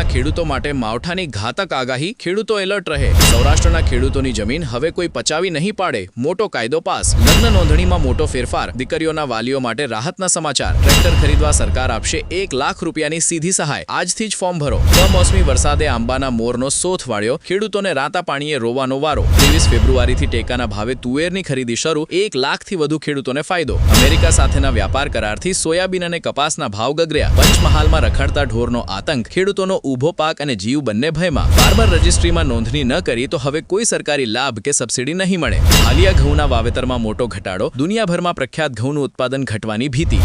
ગુજરાતના ખેડૂતો માટે માવઠાની ઘાતક આગાહી, ખેડૂતો એલર્ટ રહે। સૌરાષ્ટ્રના ખેડૂતોની જમીન હવે કોઈ પચાવી નહીં પાડે, મોટો કાયદો પાસ। લગ્ન નોંધણીમાં મોટો ફેરફાર, દીકરીઓના વાલીઓ માટે રાહતના સમાચાર। ટ્રેક્ટર ખરીદવા સરકાર આપશે 1 લાખ રૂપિયાની સીધી સહાય, આજથી જ ફોર્મ ભરો। કમોસમી વરસાદે આંબાના મોરનો સોથ વાળ્યો, ખેડૂતોને રાતા પાણીએ રોવાનો વારો। 23 ફેબ્રુઆરીથી ટેકાના ભાવે તુવેરની ખરીદી શરૂ, 1 લાખથી વધુ ખેડૂતોને ફાયદો। અમેરિકા સાથેના વ્યાપાર કરારથી સોયાબીન અને કપાસના ભાવ ગગર્યા। પંચમહાલમાં રખડતા ઢોરનો આતંક, ખેડૂતોનો ઊભો પાક અને જીવ બંને ભયમાં। ફાર્મર રજિસ્ટ્રીમાં નોંધણી ન કરી તો હવે કોઈ સરકારી લાભ કે સબસિડી નહીં મળે। હાલિયા ઘઉંના વાવેતરમાં મોટો ઘટાડો, દુનિયાભરમાં પ્રખ્યાત ઘઉંનું ઉત્પાદન ઘટવાની ભીતિ।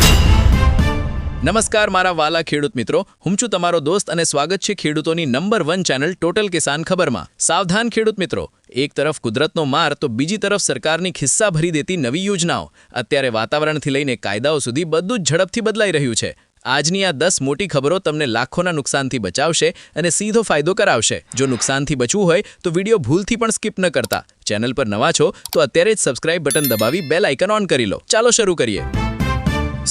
નમસ્કાર મારા વાલા ખેડૂત મિત્રો, હું છું તમારો દોસ્ત અને સ્વાગત છે ખેડૂતોની નંબર 1 ચેનલ ટોટલ કિસાન ખબરમાં। સાવધાન ખેડૂત મિત્રો, એક તરફ કુદરતનો માર તો બીજી તરફ સરકારની ખિસ્સા ભરી દેતી નવી યોજનાઓ। અત્યારે વાતાવરણથી લઈને કાયદાઓ સુધી બધું જ ઝડપથી બદલાઈ રહ્યું છે। આજની આ 10 મોટી ખબરો તમને લાખોના નુકસાનથી બચાવશે અને સીધો ફાયદો કરાવશે। જો નુકસાનથી બચવું હોય તો વિડીયો ભૂલથી પણ સ્કીપ ન કરતા। ચેનલ પર નવા છો તો અત્યારે જ સબસ્ક્રાઇબ બટન દબાવી બેલ આઇકન ઓન કરી લો। ચાલો શરૂ કરીએ।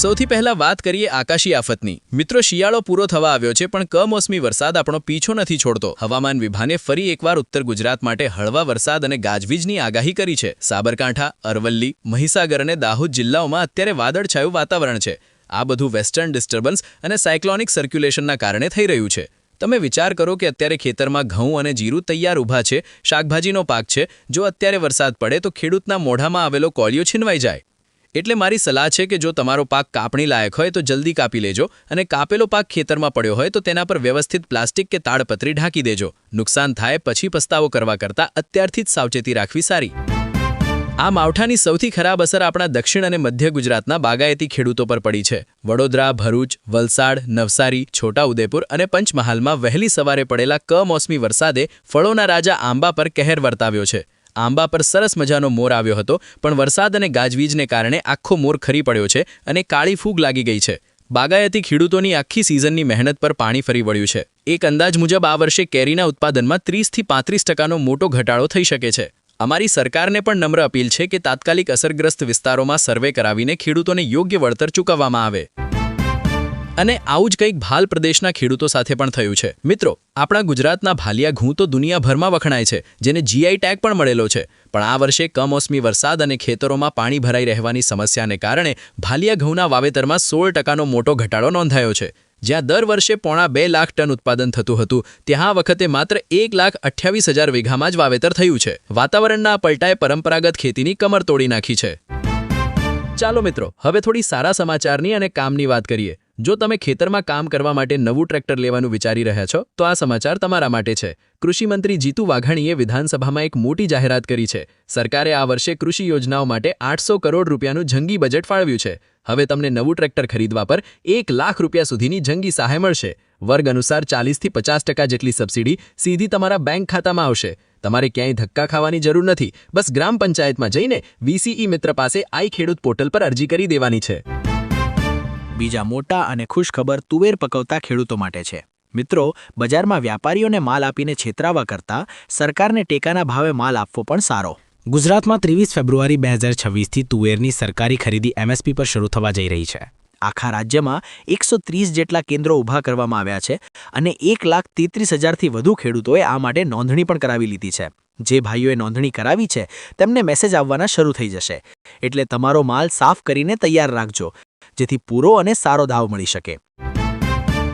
સૌથી પહેલા વાત કરીએ આકાશી આફતની। મિત્રો, શિયાળો પૂરો થવા આવ્યો છે પણ કમોસમી વરસાદ આપણો પીછો નથી છોડતો। હવામાન વિભાગે ફરી એકવાર ઉત્તર ગુજરાત માટે હળવા વરસાદ અને ગાજવીજની આગાહી કરી છે। સાબરકાંઠા, અરવલ્લી, મહીસાગર અને દાહોદ જિલ્લાઓમાં અત્યારે વાદળછાયું વાતાવરણ છે। આ બધું વેસ્ટર્ન ડિસ્ટર્બન્સ અને સાયક્લોનિક સર્ક્યુલેશનના કારણે થઈ રહ્યું છે। તમે વિચાર કરો કે અત્યારે ખેતરમાં ઘઉં અને જીરું તૈયાર ઊભા છે, શાકભાજીનો પાક છે। જો અત્યારે વરસાદ પડે તો ખેડૂતના મોઢામાં આવેલો કોળિયો છીનવાઈ જાય। એટલે મારી સલાહ છે કે જો તમારો પાક કાપણી લાયક હોય તો જલ્દી કાપી લેજો અને કાપેલો પાક ખેતરમાં પડ્યો હોય તો તેના પર વ્યવસ્થિત પ્લાસ્ટિક કે તાડપત્રી ઢાંકી દેજો। નુકસાન થાય પછી પસ્તાવો કરવા કરતાં અત્યારથી જ સાવચેતી રાખવી સારી। આ માવઠાની સૌથી ખરાબ અસર આપણા દક્ષિણ અને મધ્ય ગુજરાતના બાગાયતી ખેડૂતો પર પડી છે। વડોદરા, ભરૂચ, વલસાડ, નવસારી, છોટાઉદેપુર અને પંચમહાલમાં વહેલી સવારે પડેલા કમોસમી વરસાદે ફળોના રાજા આંબા પર કહેર વર્તાવ્યો છે। આંબા પર સરસ મજાનો મોર આવ્યો હતો પણ વરસાદ અને ગાજવીજને કારણે આખો મોર ખરી પડ્યો છે અને કાળી ફૂગ લાગી ગઈ છે। બાગાયતી ખેડૂતોની આખી સિઝનની મહેનત પર પાણી ફરી વળ્યું છે। એક અંદાજ મુજબ આ વર્ષે કેરીના ઉત્પાદનમાં 30 થી 35% મોટો ઘટાડો થઈ શકે છે। અમારી સરકારને પણ નમ્ર અપીલ છે કે તાત્કાલિક અસરગ્રસ્ત વિસ્તારોમાં સર્વે કરાવીને ખેડૂતોને યોગ્ય વળતર ચૂકવવામાં આવે। અને આવું જ કંઈક ભાલ પ્રદેશના ખેડૂતો સાથે પણ થયું છે। મિત્રો, આપણા ગુજરાતના ભાલિયા ઘઉં તો દુનિયાભરમાં વખણાય છે, જેને જીઆઈ ટેગ પણ મળેલો છે। પણ આ વર્ષે કમોસમી વરસાદ અને ખેતરોમાં પાણી ભરાઈ રહેવાની સમસ્યાને કારણે ભાલિયા ઘઉંના વાવેતરમાં 16% મોટો ઘટાડો નોંધાયો છે। જ્યાં દર વર્ષે 1.5 લાખ ટન ઉત્પાદન થતું હતું, ત્યાં આ વખતે માત્ર 1,28,000 વીઘામાં જ વાવેતર થયું છે। વાતાવરણના આ પલટાએ પરંપરાગત ખેતીની કમર તોડી નાખી છે। ચાલો મિત્રો, હવે થોડી સારા સમાચારની અને કામની વાત કરીએ। જો તમે ખેતરમાં કામ કરવા માટે નવું ટ્રેક્ટર લેવાનું વિચારી રહ્યા છો તો આ સમાચાર તમારા માટે છે। કૃષિ મંત્રી જીતુ વાઘાણીએ વિધાનસભામાં એક મોટી જાહેરાત કરી છે। સરકારે આ વર્ષે કૃષિ યોજનાઓ માટે 800 કરોડ રૂપિયાનું જંગી બજેટ ફાળવ્યું છે। હવે તમને નવું ટ્રેક્ટર ખરીદવા પર 1 લાખ રૂપિયા સુધીની જંગી સહાય મળશે। વર્ગ અનુસાર 40 થી 50% જેટલી સબસિડી સીધી તમારા બેંક ખાતામાં આવશે। તમારે ક્યાંય ધક્કા ખાવાની જરૂર નથી, બસ ગ્રામ પંચાયતમાં જઈને વીસીઈ મિત્ર પાસે આઈ ખેડૂત પોર્ટલ પર અરજી કરી દેવાની છે। બીજા મોટા અને ખુશ ખબર તુવેર પકવતા ખેડૂતો માટે છે। મિત્રો, બજારમાં વ્યાપારીઓને માલ આપીને છેતરાવા કરતાં સરકારને ટેકાના ભાવે માલ આપવો પણ સારો। ગુજરાતમાં 23 ફેબ્રુઆરી 2026થી તુવેરની સરકારી ખરીદી એમએસપી પર શરૂ થવા જઈ રહી છે। આખા રાજ્યમાં 130 જેટલા કેન્દ્રો ઊભા કરવામાં આવ્યા છે અને 1,33,000થી વધુ ખેડૂતોએ આ માટે નોંધણી પણ કરાવી લીધી છે। જે ભાઈઓએ નોંધણી કરાવી છે તેમને મેસેજ આવવાના શરૂ થઈ જશે, એટલે તમારો માલ સાફ કરીને તૈયાર રાખજો, જેથી પૂરો અને સારો દાવ મળી શકે।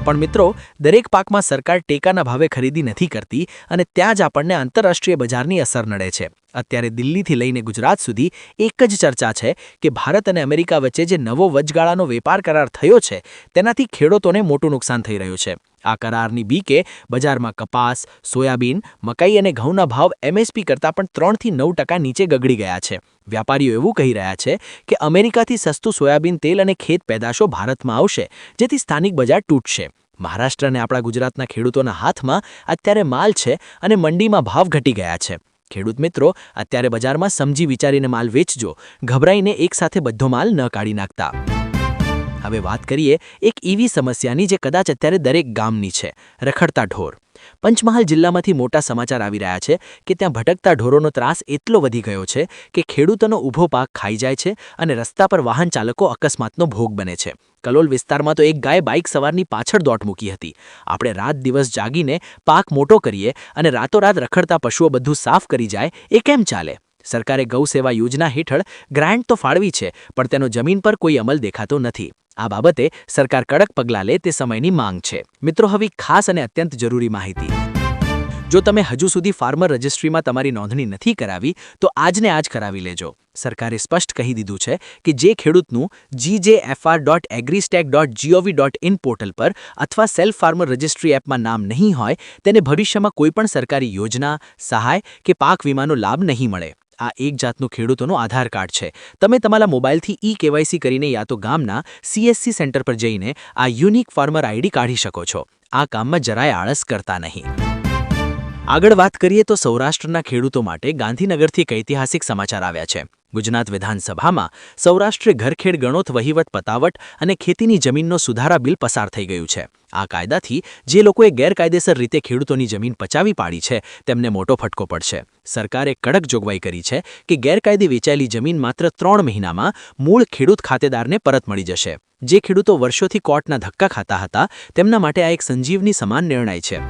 પણ મિત્રો, દરેક પાકમાં સરકાર ટેકાના ભાવે ખરીદી નથી કરતી અને ત્યાં જ આપણને આંતરરાષ્ટ્રીય બજારની અસર નડે છે। અત્યારે દિલ્હીથી લઈને ગુજરાત સુધી એક જ ચર્ચા છે કે ભારત અને અમેરિકા વચ્ચે જે નવો વચગાળાનો વેપાર કરાર થયો છે તેનાથી ખેડૂતોને મોટું નુકસાન થઈ રહ્યું છે। આ કરારની બીકે બજારમાં કપાસ, સોયાબીન, મકાઈ અને ઘઉંના ભાવ એમએસપી કરતાં પણ 3 થી 9% નીચે ગગડી ગયા છે। વ્યાપારીઓ એવું કહી રહ્યા છે કે અમેરિકાથી સસ્તું સોયાબીન તેલ અને ખેત પેદાશો ભારતમાં આવશે, જેથી સ્થાનિક બજાર તૂટશે। મહારાષ્ટ્ર અને આપણા ગુજરાતના ખેડૂતોના હાથમાં અત્યારે માલ છે અને મંડીમાં ભાવ ઘટી ગયા છે। ખેડૂત મિત્રો, અત્યારે બજારમાં સમજી વિચારીને માલ વેચજો, ગભરાઈને એકસાથે બધો માલ ન કાઢી નાખતા। હવે વાત કરીએ એક એવી સમસ્યાની જે કદાચ અત્યારે દરેક ગામની છે, રખડતા ઢોર। પંચમહાલ જિલ્લામાંથી મોટા સમાચાર આવી રહ્યા છે કે ત્યાં ભટકતા ઢોરોનો ત્રાસ એટલો વધી ગયો છે કે ખેડૂતોનો ઊભો પાક ખાઈ જાય છે અને રસ્તા પર વાહન ચાલકો અકસ્માતનો ભોગ બને છે. કલોલ વિસ્તારમાં તો એક ગાય બાઇક સવારની પાછળ દોટ મૂકી હતી. આપણે રાત દિવસ જાગીને પાક મોટો કરીએ અને રાતોરાત રખડતા પશુઓ બધું સાફ કરી જાય, એ કેમ ચાલે? સરકારે ગૌ સેવા યોજના હેઠળ ગ્રાન્ટ તો ફાળવી છે, પણ તેનો જમીન પર કોઈ અમલ દેખાતો નથી. આ બાબતે સરકાર કડક પગલાં લે તે સમયની માંગ છે. મિત્રો, હવે ખાસ અને અત્યંત જરૂરી માહિતી. જો તમે હજુ સુધી ફાર્મર રજિસ્ટ્રીમાં તમારી નોંધણી નથી કરાવી તો આજને આજ કરાવી લેજો. સરકારે સ્પષ્ટ કહી દીધું છે કે જે ખેડૂતનું gjfr.agristack.gov.in પોર્ટલ પર અથવા સેલ્ફ ફાર્મર રજિસ્ટ્રી એપમાં નામ નહીં હોય તેને ભવિષ્યમાં કોઈપણ સરકારી યોજના, સહાય કે પાક વીમાનો લાભ નહીં મળે. આ એક જાતનું ખેડૂતોનું આધાર કાર્ડ છે. તમે તમારા મોબાઈલથી KYC કરીને યા તો ગામના CSC સેન્ટર પર જઈને આ યુનિક ફાર્મર આઈડી કાઢી શકો છો. આ કામમાં જરાય આળસ કરતા નહીં. આગળ વાત કરીએ તો સૌરાષ્ટ્રના ખેડૂતો માટે ગાંધીનગરથી એક ઐતિહાસિક સમાચાર આવ્યા છે. ગુજરાત વિધાનસભામાં સૌરાષ્ટ્રે ઘરખેડ ગણોત વહીવટ પતાવટ અને ખેતીની જમીનનો સુધારા બિલ પસાર થઈ ગયું છે. આ કાયદાથી જે લોકોએ ગેરકાયદેસર રીતે ખેડૂતોની જમીન પચાવી પાડી છે તેમને મોટો ફટકો પડશે. સરકારે કડક જોગવાઈ કરી છે કે ગેરકાયદે વેચાયેલી જમીન માત્ર 3 મહિનામાં મૂળ ખેડૂત ખાતેદારને પરત મળી જશે. જે ખેડૂતો વર્ષોથી કોર્ટના ધક્કા ખાતા હતા તેમના માટે આ એક સંજીવની સમાન નિર્ણય છે.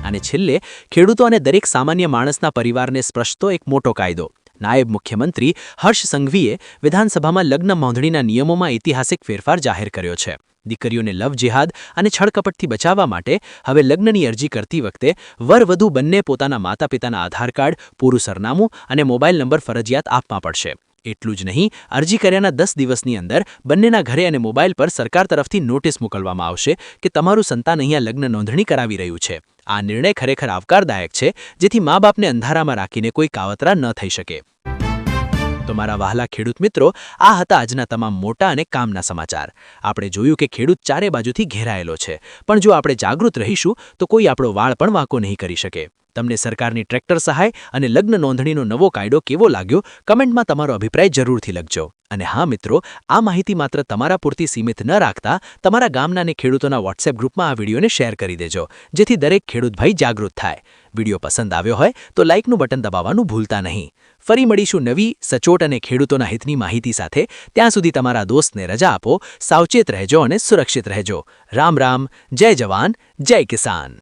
અને છેલ્લે ખેડૂતો અને દરેક સામાન્ય માણસના પરિવારને સ્પર્શતો એક મોટો કાયદો. નાયબ મુખ્યમંત્રી હર્ષ સંઘવીએ વિધાનસભામાં લગ્ન નોંધણીના નિયમોમાં ઐતિહાસિક ફેરફાર જાહેર કર્યો છે. દીકરીઓને લવ જેહાદ અને છળકપટથી બચાવવા માટે હવે લગ્નની અરજી કરતી વખતે વર-વધુ બંને પોતાના માતા-પિતાના આધાર કાર્ડ, પૂરું સરનામું અને મોબાઈલ નંબર ફરજિયાત આપવા પડશે. એટલું જ નહીં, અરજી કર્યાના 10 દિવસની અંદર બંનેના ઘરે અને મોબાઈલ પર સરકાર તરફથી નોટિસ મોકલવામાં આવશે કે તમારું સંતાન અહીંયા લગ્ન નોંધણી કરાવી રહ્યું છે. આ નિર્ણય ખરેખર આવકારદાયક છે, જેથી મા-બાપને અંધારામાં રાખીને કોઈ કાવતરા ન થઈ શકે. તો મારા વહાલા ખેડૂત મિત્રો, આ હતા આજના તમામ મોટા અને કામના સમાચાર. આપણે જોયું કે ખેડૂત ચારે બાજુથી ઘેરાયેલો છે, પણ જો આપણે જાગૃત રહીશું તો કોઈ આપણો વાળ પણ વાંકો નહીં કરી શકે. તમને સરકારની ટ્રેક્ટર સહાય અને લગ્ન નોંધણીનો નવો કાયદો કેવો લાગ્યો? કમેન્ટમાં તમારો અભિપ્રાય જરૂરથી લખજો. અને હા મિત્રો, આ માહિતી માત્ર તમારા પૂરતી સીમિત ન રાખતા તમારા ગામના અને ખેડૂતોના વોટ્સએપ ગ્રુપમાં આ વિડીયોને શેર કરી દેજો, જેથી દરેક ખેડૂત ભાઈ જાગૃત થાય. વિડીયો પસંદ આવ્યો હોય તો લાઇકનું બટન દબાવવાનું ભૂલતા નહીં. ફરી મળીશું નવી, સચોટ અને ખેડૂતોના હિતની માહિતી સાથે. ત્યાં સુધી તમારા દોસ્તને રજા આપો. સાવચેત રહેજો અને સુરક્ષિત રહેજો. રામ રામ. જય જવાન, જય કિસાન.